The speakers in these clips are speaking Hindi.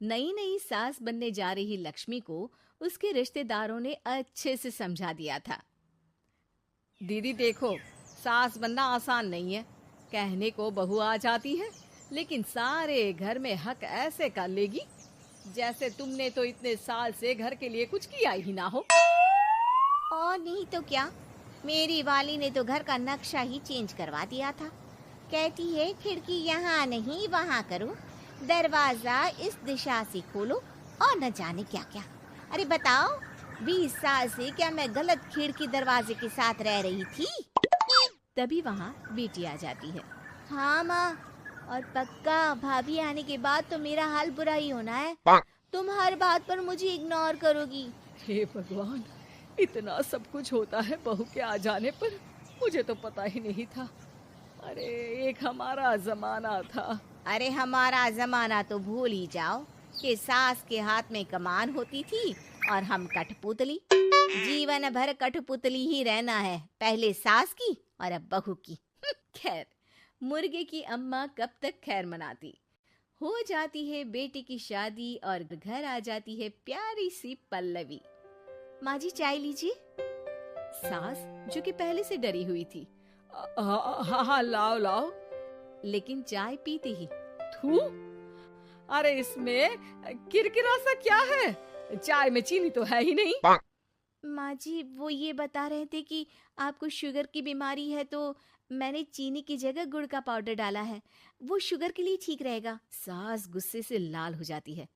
नई नई सास बनने जा रही लक्ष्मी को उसके रिश्तेदारों ने अच्छे से समझा दिया था। दीदी देखो, सास बनना आसान नहीं है। कहने को बहू आ जाती है, लेकिन सारे घर में हक ऐसे कर लेगी जैसे तुमने तो इतने साल से घर के लिए कुछ किया ही ना हो। और नहीं तो क्या, मेरी वाली ने तो घर का नक्शा ही चेंज करवा दिया था। कहती है खिड़की यहाँ नहीं वहाँ करो, दरवाजा इस दिशा से खोलो और न जाने क्या क्या। अरे बताओ, 20 साल से क्या मैं गलत खिड़की दरवाजे के साथ रह रही थी? तभी वहाँ बेटी आ जाती है। हाँ माँ, और पक्का भाभी आने के बाद तो मेरा हाल बुरा ही होना है। तुम हर बात पर मुझे इग्नोर करोगी। हे भगवान, इतना सब कुछ होता है बहू के आ जाने पर, मुझे तो पता ही नहीं था। अरे एक हमारा जमाना था। अरे हमारा जमाना तो भूल ही जाओ कि सास के हाथ में कमान होती थी और हम कठपुतली। जीवन भर कठपुतली ही रहना है, पहले सास की और अब बहू की। खैर, मुर्गे की अम्मा कब तक खैर मनाती। हो जाती है बेटी की शादी और घर आ जाती है प्यारी सी पल्लवी। माँ जी चाय लीजिए। सास जो कि पहले से डरी हुई थी, हाँ हाँ लाओ लाओ, लेकिन चाय पीते ही थू, अरे इसमें किरकिरा सा क्या है? चाय में चीनी तो है ही नहीं। माँ जी वो ये बता रहे थे कि आपको शुगर की बीमारी है, तो मैंने चीनी की जगह गुड़ का पाउडर डाला है, वो शुगर के लिए ठीक रहेगा। सास गुस्से से लाल हो जाती है।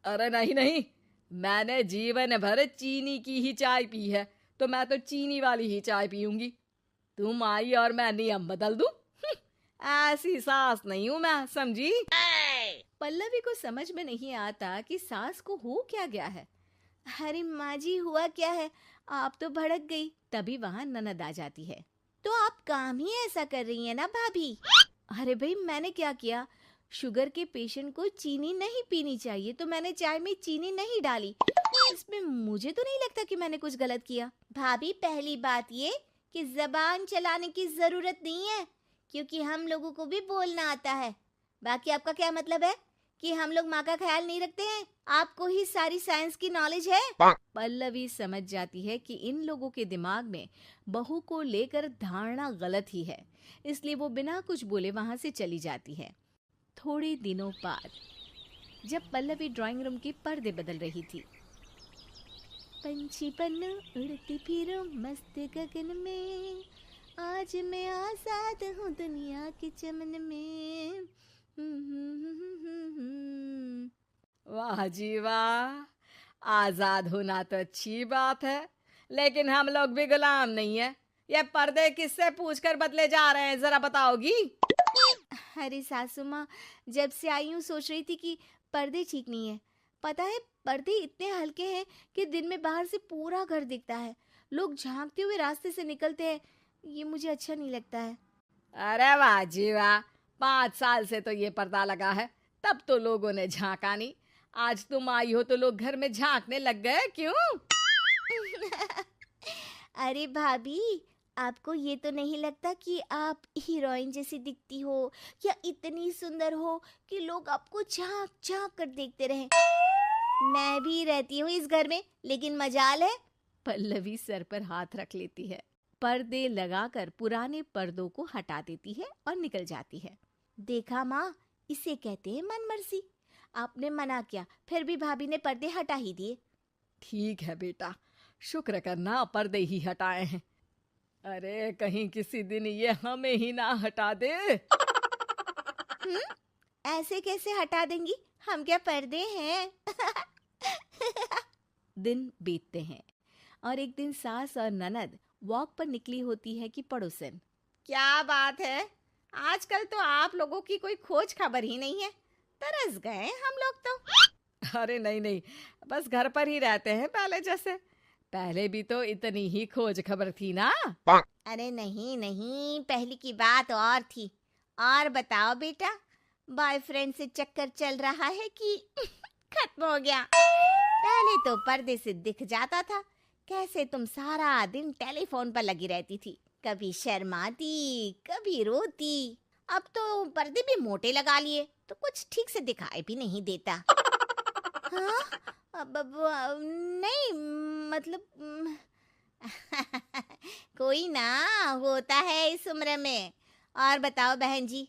अरे नहीं नहीं, मैंने जीवन भर चीनी की ही चाय पी है, तो मैं तो चीनी वाली ही चाय पीऊंगी। तुम आई और मैं नियम बदल दूं? ऐसी सास नहीं हूं मैं, समझी? पल्लवी को समझ में नहीं आता कि सास को हो क्या गया है। अरे माँ जी हुआ क्या है, आप तो भड़क गई। तभी वहाँ ननद आ जाती है। तो आप काम ही ऐसा कर रही हैं ना भाभी? अरे भाई मैंने क्या किया? शुगर के पेशेंट को चीनी नहीं पीनी चाहिए, तो मैंने चाय में चीनी नहीं डाली। इसमें मुझे तो नहीं लगता कि मैंने कुछ गलत किया। भाभी पहली बात ये कि जबान चलाने की जरूरत नहीं है, क्योंकि हम लोगों को भी बोलना आता है। बाकी आपका क्या मतलब है कि हम लोग माँ का ख्याल नहीं रखते हैं? आपको ही सारी साइंस की नॉलेज है। पल्लवी समझ जाती है कि इन लोगों के दिमाग में बहू को लेकर धारणा गलत ही है, इसलिए वो बिना कुछ बोले वहां से चली जाती है। थोड़े दिनों बाद जब पल्लवी ड्राइंग रूम के पर्दे बदल रही थी, पंछी पन्नू उड़ती फिरूं मस्त गगन में, आज मैं आजाद हूँ दुनिया के चमन में। वाह जी वाह, आजाद होना तो अच्छी बात है, लेकिन हम लोग भी गुलाम नहीं है। ये पर्दे किससे पूछकर बदले जा रहे हैं, जरा बताओगी? अरे सासू माँ, जब से आई हूँ सोच रही थी कि पर्दे ठीक नहीं है। पता है पर्दे इतने हल्के हैं कि दिन में बाहर से पूरा घर दिखता है, लोग झांकते हुए रास्ते से निकलते हैं, ये मुझे अच्छा नहीं लगता है। अरे वाह जी वाह, 5 साल से तो ये पर्दा लगा है, तब तो लोगों ने झांका नहीं। आज तुम आई हो तो लोग घर में झांकने लग गए, क्यों? अरे भाभी, आपको ये तो नहीं लगता कि आप हीरोइन जैसी दिखती हो या इतनी सुंदर हो कि लोग आपको झांक झांक कर देखते रहें? मैं भी रहती हूँ इस घर में, लेकिन मजाल है। पल्लवी सर पर हाथ रख लेती है, पर्दे लगाकर पुराने पर्दों को हटा देती है और निकल जाती है। देखा माँ, इसे कहते हैं मनमर्जी। आपने मना किया, फिर भी भाभी ने पर्दे हटा ही दिए। ठीक है बेटा, शुक्र करना पर्दे ही हटाए हैं। अरे कहीं किसी दिन ये हमें ही ना हटा दे। ऐसे कैसे हटा देंगी, हम क्या पर्दे हैं? दिन बीतते हैं और एक दिन सास और ननद वॉक पर निकली होती है कि पड़ोसन, क्या बात है, आजकल तो आप लोगों की कोई खोज खबर ही नहीं है। तरस गए हम लोग तो। अरे नहीं नहीं, बस घर पर ही रहते हैं पहले जैसे। पहले भी तो इतनी ही खोज खबर थी ना। अरे नहीं नहीं, पहले की बात और थी। और बताओ बेटा, बॉयफ्रेंड से चक्कर चल रहा है कि खत्म हो गया? पहले तो पर्दे से दिख जाता था कैसे तुम सारा दिन टेलीफोन पर लगी रहती थी, कभी शर्माती कभी रोती। अब तो पर्दे भी मोटे लगा लिए तो कुछ ठीक से दिखाई भी नहीं देता। हाँ? नहीं, मतलब कोई ना, होता है इस उम्र में। और बताओ बहन जी,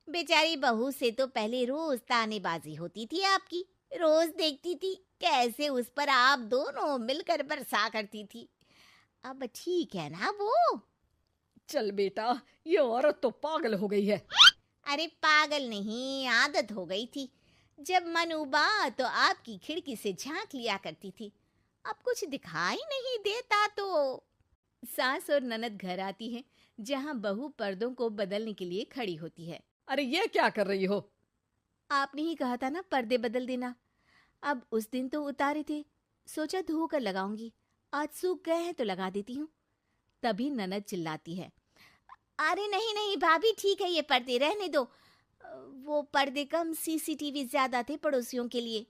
बेचारी बहू से तो पहले रोज तानेबाजी होती थी आपकी, रोज देखती थी कैसे उस पर आप दोनों मिलकर बरसा करती थी। अब ठीक है ना वो? चल बेटा, ये औरत तो पागल हो गई है। अरे पागल नहीं, आदत हो गई थी। जब मन उबा तो आपकी खिड़की से झांक लिया करती थी, अब कुछ दिखाई नहीं देता तो। सास और ननद घर आती है, जहां बहू पर्दों को बदलने के लिए खड़ी होती है। अरे ये क्या कर रही हो? आपने ही कहा था ना पर्दे बदल देना। अब उस दिन तो उतारे थे, सोचा धो कर लगाऊंगी, आज सूख गए हैं तो लगा देती हूँ। तभी ननद चिल्लाती है, अरे नहीं नहीं भाभी, ठीक है ये पर्दे रहने दो। वो पर्दे कम, सीसीटीवी ज्यादा थे पड़ोसियों के लिए।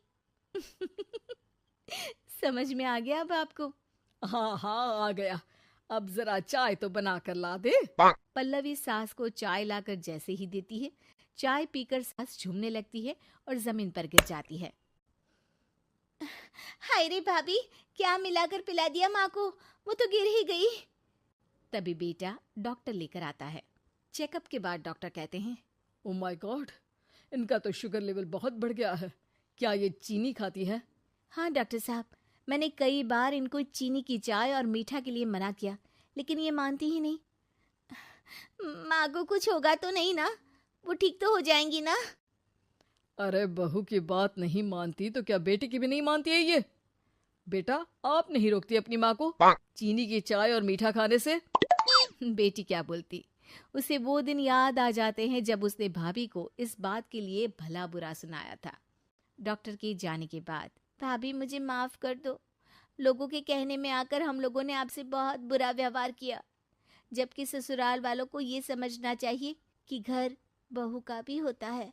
समझ में आ गया अब आपको? हाँ हाँ, आ गया। अब जरा चाय तो बना कर ला दे। पल्लवी सास को चाय लाकर जैसे ही देती है, चाय पीकर सास झूमने लगती है और जमीन पर गिर जाती है। हाय रे भाभी, क्या मिलाकर पिला दिया माँ को, वो तो गिर ही गई। तभी बेटा डॉक्टर लेकर आता है। चेकअप के बाद डॉक्टर कहते हैं, ओ माय गॉड, इनका तो शुगर लेवल बहुत बढ़ गया है। क्या ये चीनी खाती है? हाँ डॉक्टर साहब, मैंने कई बार इनको चीनी की चाय और मीठा के लिए मना किया, लेकिन ये मानती ही नहीं। माँ को कुछ होगा तो नहीं ना? वो ठीक तो हो जाएंगी ना? अरे बहू की बात नहीं मानती तो क्या बेटी की भी नहीं मानती है ये? बेटा, आप नहीं रोकती अपनी माँ को चीनी की चाय और मीठा खाने से? बेटी क्या बोलती, उसे वो दिन याद आ जाते हैं जब उसने भाभी को इस बात के लिए भला बुरा सुनाया था। डॉक्टर के जाने के बाद, भाभी मुझे माफ कर दो, लोगों के कहने में आकर हम लोगों ने आपसे बहुत बुरा व्यवहार किया, जबकि ससुराल वालों को ये समझना चाहिए कि घर बहू का भी होता है।